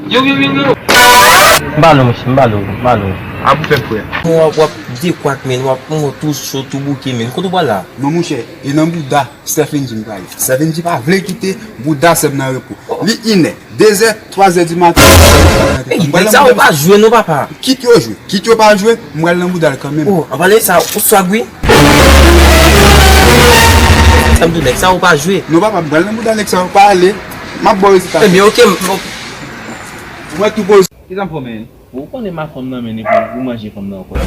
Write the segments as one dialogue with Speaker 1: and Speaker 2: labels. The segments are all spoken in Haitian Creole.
Speaker 1: Yo.
Speaker 2: Mbalo.
Speaker 1: A pou fè pou ya.
Speaker 3: Wap di kwak men, wap mwen tou sou tou bouke men. Koto wala?
Speaker 4: Non mon cher, et nan Bouddha, Stephen Jim Kali. Stephen Jim pas vle quitter Bouddha seb nan repos. Li ine, 2h, 3h du matin.
Speaker 3: Ça ou pas jouer non papa?
Speaker 4: Quitte yo jouer. Quitte yo pas jouer, moi nan Bouddha quand même.
Speaker 3: Oh, avalé ça, ou soit gui? Ça me dit ça ou pas jouer?
Speaker 4: Non papa, moi nan Bouddha nek ça pas aller. Ma boy c'est
Speaker 3: Eh bien OK,
Speaker 4: moi tout pose.
Speaker 1: Ki zan pou men?
Speaker 2: Ou konen ma fom nan men pou manje fom nan kon?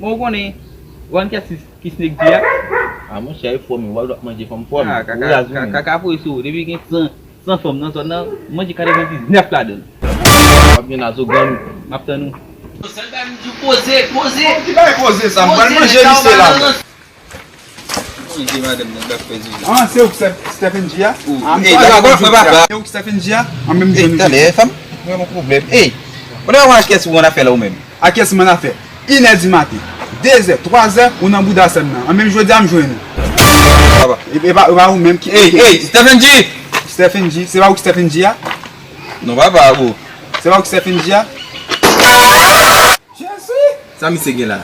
Speaker 1: Mwen konen, wan ki snek di ya?
Speaker 2: A mwen chay fom, wap dok manje fom fom.
Speaker 1: Kaka pou iso, debi gen san fom nan son nan, manje kade 29 la don.
Speaker 2: Wap gen a zo gan
Speaker 1: Map tan nou.
Speaker 4: Qui va poser ça? Moi manger lycée là. Ah, c'est où Stephen Jia? C'est où Stephen Jia? En même temps.
Speaker 5: Attendez, femme, il y a un problème. Hey, on a un caisse où on a fait là ou même.
Speaker 4: À qu'est-ce qu'on a fait? 1h du matin, 2h, 3h, on a Bouddha Semna. En même jour, je joue. Et pas où même qui.
Speaker 5: Hey, Stephen G!
Speaker 4: Stephen G, c'est pas où Stephen Jia?
Speaker 5: Non, pas où.
Speaker 4: C'est pas où Stephen Jia? Je sais.
Speaker 5: Ça me c'est là.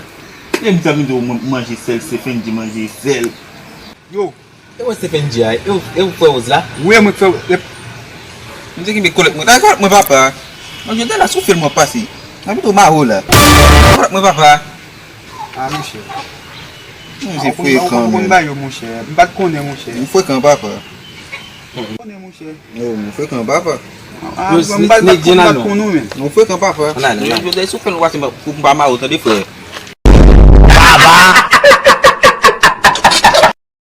Speaker 2: E mwen zami do manje sel, Stephen G manje sel.
Speaker 4: Yo,
Speaker 3: eu Stephen Dia, eu foi os lá.
Speaker 4: ouais, moi,
Speaker 5: Mwen se ki me kolek mwen. D'accord, mwen papa. Mwen jode la sou film mwen pasi. Mwen to ma ho la. D'accord, mwen papa.
Speaker 4: ah, mon cher.
Speaker 5: Mwen se fwe kan
Speaker 4: On
Speaker 5: men.
Speaker 4: va yo, mon cher. Je ne connais mon cher.
Speaker 5: Mwen fwe kan papa.
Speaker 4: Je connais mon cher.
Speaker 5: Yo, mwen fwe kan papa.
Speaker 4: Ah,
Speaker 3: Yo,
Speaker 4: je ne
Speaker 3: sneak dinner, non.
Speaker 4: connais.
Speaker 5: Mwen fwe kan papa.
Speaker 3: Nan.
Speaker 5: Mwen jode sou film wasi mwen pou mba ma ho tan de fwe.